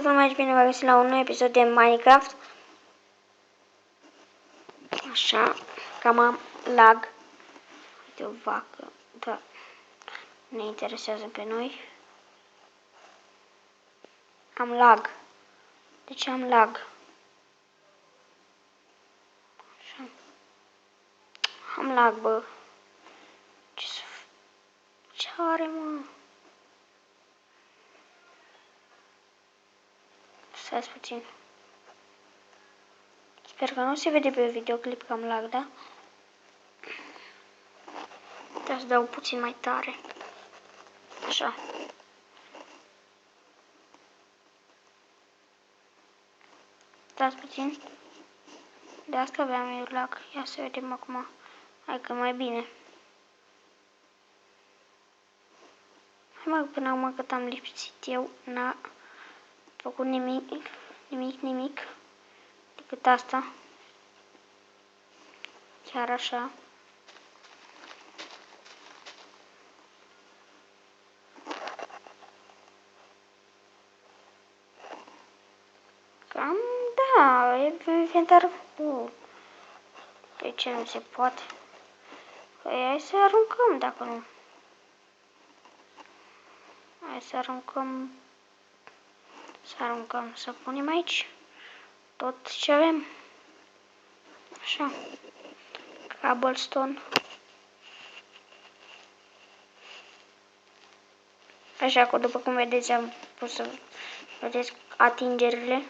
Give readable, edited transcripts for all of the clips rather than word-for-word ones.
Vă mai bine vă găsit la un nou episod de Minecraft. Așa, cam am lag. Uite o vacă, da, ne interesează pe noi. Am lag. De ce am lag? Așa. Am lag, bă. Ce are, mă? Stați puțin. Sper că nu se vede pe videoclip că am lag, da? Trebuie să dau puțin mai tare. Așa. Stați puțin. De asta aveam eu lag. Ia să vedem acum. Hai că mai bine. Hai mă, până acum cât am lipsit eu, n-a făcut nimic, decât asta. Chiar așa. Cam, da, e inventar cu... Pe ce nu se poate? Păi hai să aruncăm, dacă nu. Hai să aruncăm... Să punem aici tot ce avem. Așa. Cobblestone. Așa că după cum vedeți am pus să vedeți atingerile.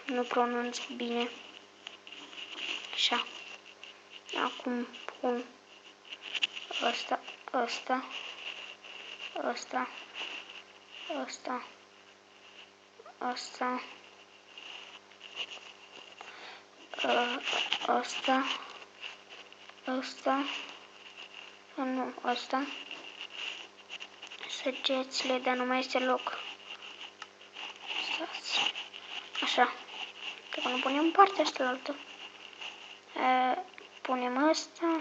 Nu pronunț bine. Așa. Acum pun ăsta. Ăsta, ăsta, nu, ăsta, săgețile, dar nu mai este loc. Stați. Așa. Că nu punem partea asta la altă. Punem asta.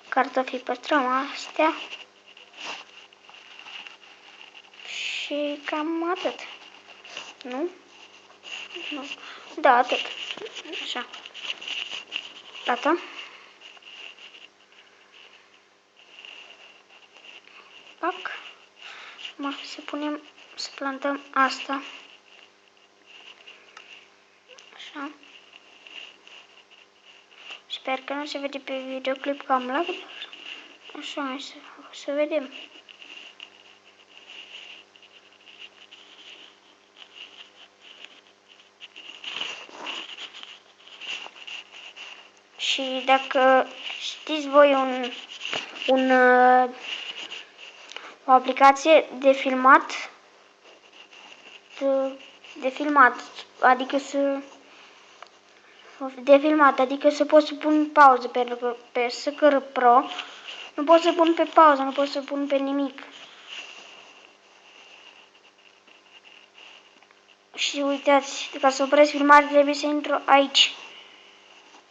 Cartofii păstrăm astea. Și cam atât. Nu? Nu. Da, atât. Așa. Gata. Pac. Acum să plantăm asta. Așa. Sper că nu se vede pe videoclip că am lag. Așa, hai să vedem. Și dacă știți voi o aplicație de filmat, adică să pot să pun pauză, pentru că pe SCR Pro nu pot să pun pe pauză, nu pot să pun pe nimic. Și uitați, ca să opresc filmarea trebuie să intru aici.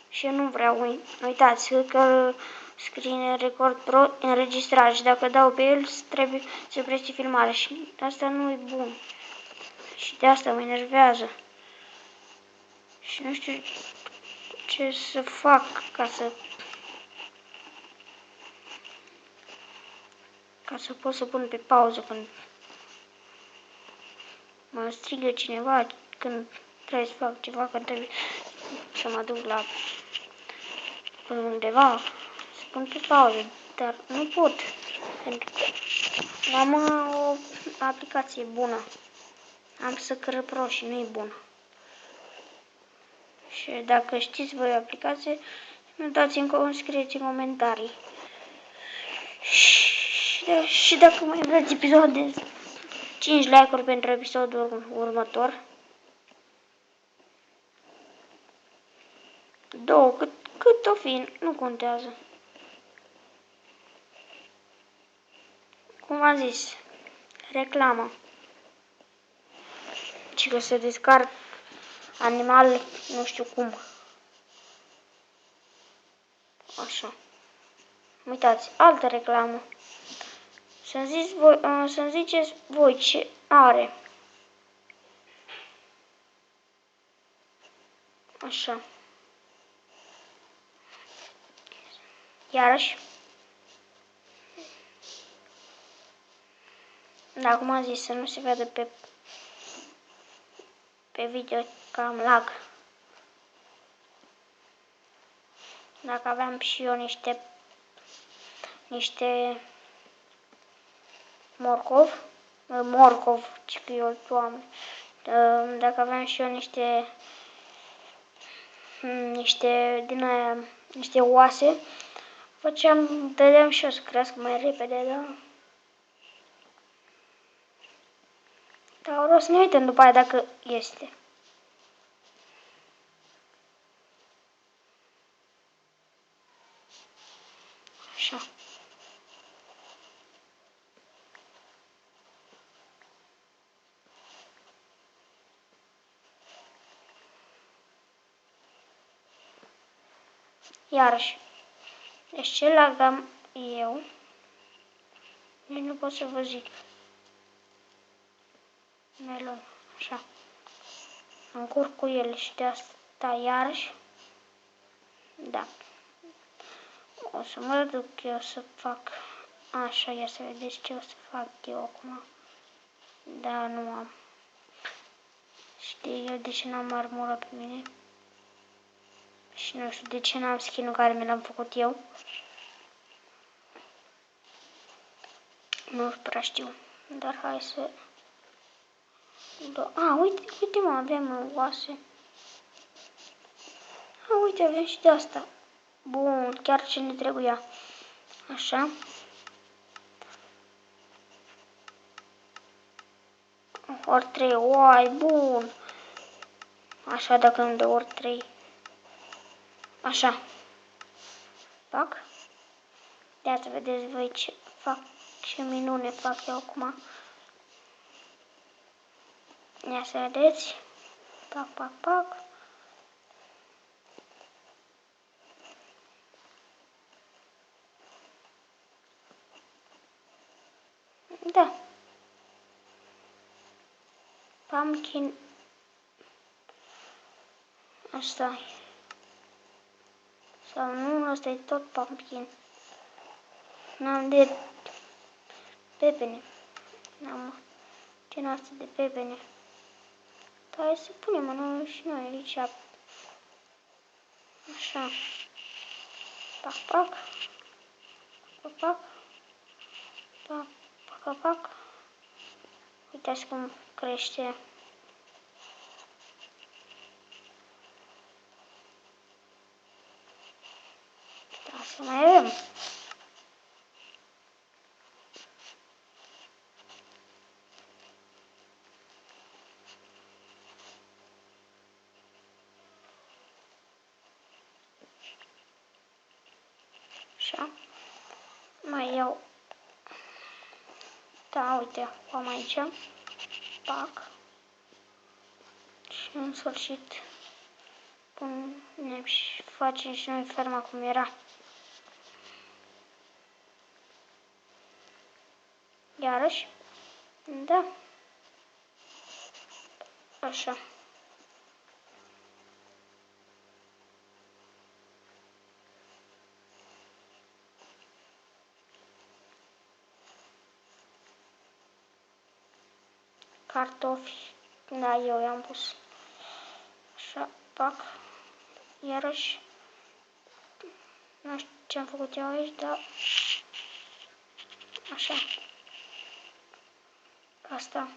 Și eu nu vreau, uitați că scrie record pro înregistrat și dacă dau pe el trebuie să oprește filmarea și asta nu e bun. Și de asta mă enervează. Și nu știu ce să fac ca să pot să pun pe pauză când mă strigă cineva, când trebuie să fac ceva, când trebuie să mă duc la undeva, să pun pe pauză, dar nu pot, pentru că am o aplicație bună. Am SCR Pro și nu e bună. Și dacă știți voi aplicație, scrieți în comentarii. Și dacă mai vreți episod de 5 like-uri pentru episodul următor. 2, cât o fi, nu contează. Cum v-am zis, reclamă. Și că se descarc animal, nu știu cum. Așa. Uitați, altă reclamă. Să-mi ziceți voi ce are. Așa. Iarăși. Dar cum am zis, să nu se vadă pe video că am lag. Dacă aveam și eu niște morcov, ce că eu, Doamne. Dacă aveam și eu niște oase, dădeam și eu să crească mai repede, da? Dar o să ne uităm după aia dacă este. Așa. Iarăși. Deci ce lag am eu, nici nu pot să vă zic. Melon, așa. Încurc cu el și de asta iarăși. Da. O să mă duc eu să fac așa, ia să vedeți ce o să fac eu acum. Da, nu am. Știi eu de ce n-am armură pe mine? Și nu știu de ce n-am skin-ul care mi l-am făcut eu. Nu prea știu. Dar hai să... uite mă, avem oase. Uite, avem și de asta. Bun, chiar ce ne trebuia. Așa. Ori 3, uai, bun. Așa, dacă îmi dă ori 3. Așa. Fac. Ia să vedeți voi ce fac, ce minune fac eu acum. Ia să vedeți. Pac, pac, pac. Da. Pumpkin. Asta. Sau nu, asta e tot pumpkin. N-am de pepene. N-am din asta de pepene. Hai să punem și noi aici. Așa. Pac, pac. Pac, pac. Pac, pac, pac. Uitați cum crește. Da, să mai avem. Așa. Mai iau. Da, uite, am aici. Pac. Și în sfârșit punem și facem și noi ferma cum era. Iarăși. Da. Așa. Cartofi. Da, eu i-am pus. Așa, pac. Iarăși. Nu știu ce am făcut eu aici, dar... Așa. Asta.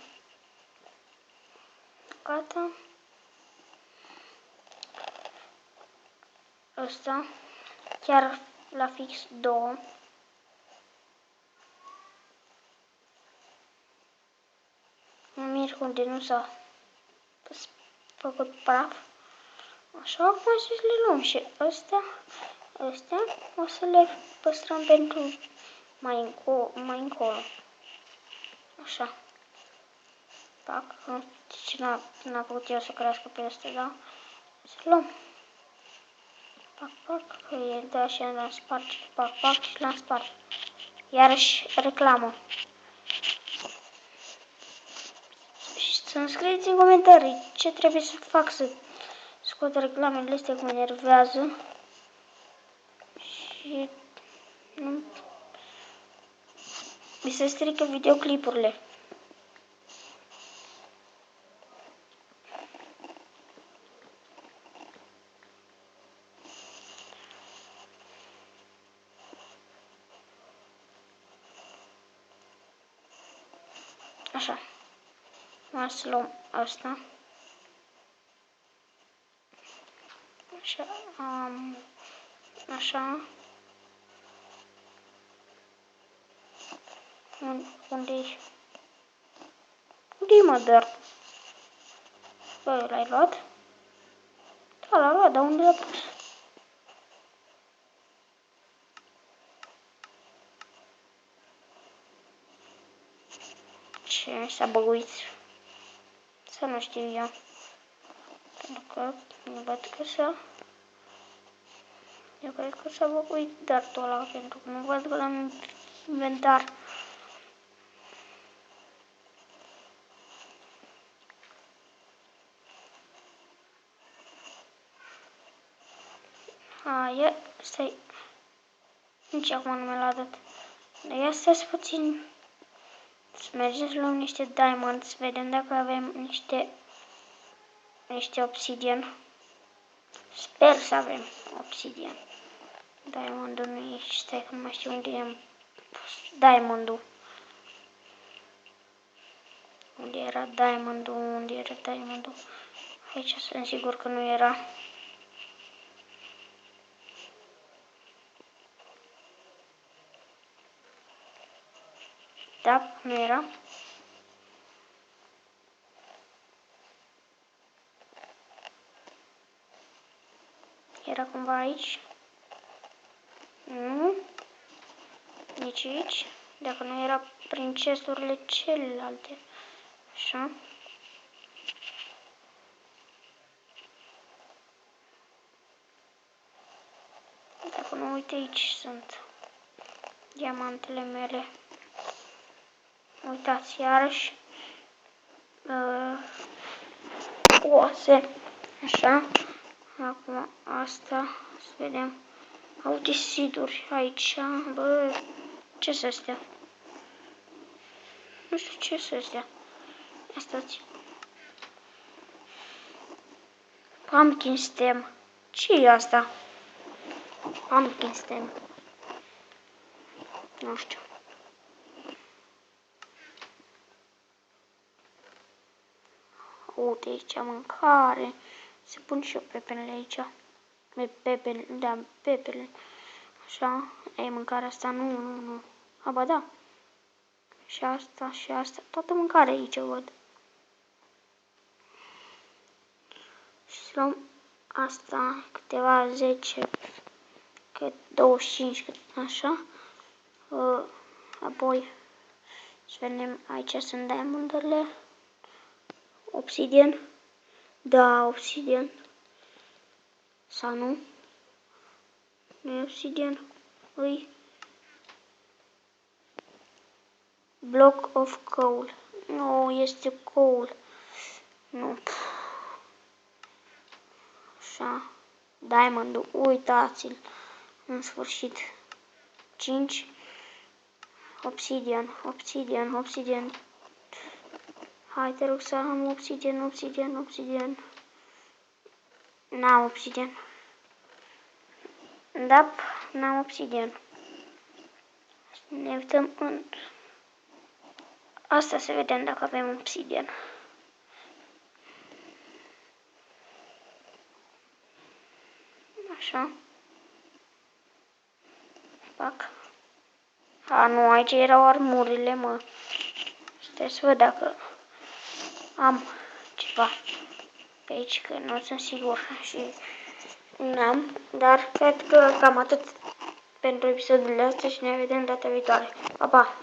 Gata. Ăsta. Chiar la fix 2. Mă mir cum de nu s-a făcut praf. Așa, acum să le luăm și astea o să le păstrăm pentru mai încolo. Așa. Pac, nu știu ce n-a făcut eu să crească pe astea, da? Să luăm. Pac, pac, că e de așa l-am spart, pac, pac și l-am spart. Iarăși reclamă. Și să-mi scrieți în comentarii ce trebuie să fac să scot reclamele astea, că mă enervează. Și nu... mi se strică videoclipurile. Așa. Mai să luăm asta. Așa. Așa. Unde-i? Unde-i, mă, dar? Bă, l-ai luat? Da, l-a luat, dar unde l-a pus? Ce s-a băguit? Să nu știu eu. Pentru că nu văd că s-a... Eu cred că s-a băguit dartul ăla, pentru că nu văd că l-am inventar. Aia, stai. Nici acum nu mi l-a dat. Dar ia stai puțin. Să mergem să luăm niște diamonds, să vedem dacă avem niște obsidian. Sper să avem obsidian. Diamondul nu e, stai că nu mai știu unde e diamondul. Unde era diamondul, unde era diamondul? Aici sunt sigur că nu era. Da, nu era. Era cumva aici. Nu. Nici aici. Dacă nu era prin chesturile celelalte. Așa. Dacă nu, uite, aici sunt diamantele mele. Uitați, iarăși. Oase. Așa. Acum asta. Să vedem. Uite siduri aici. Bă, ce sunt astea? Nu știu ce sunt astea. Stați. Pumpkin stem. Ce e asta? Pumpkin stem. Nu știu. Uite aici mâncare. Se pun și eu pepenele aici. Pepele, da, pepele. Așa. E mâncarea asta? Nu. Aba da. Și asta, și asta. Toată mâncarea aici o văd. Și să luăm asta, câteva 10, cât 25, cât așa. Apoi, să vedem, aici sunt diamondurile. Obsidian. Da, obsidian. Sau nu? Nu e obsidian. Ui. Block of coal. Nu, este coal. Nu. Așa. Diamondul. Uitați-l. În sfârșit. 5. Obsidian. Hai, te rog să am obsidian. N-am obsidian. Da, n-am obsidian. Ne uităm în... Asta să vedem dacă avem obsidian. Așa. Fac. Nu, aici erau armurile, mă. Stai să văd dacă am ceva pe aici, că nu sunt sigur și n-am, dar cred că cam atât pentru episodul ăsta și ne vedem data viitoare. Pa, pa!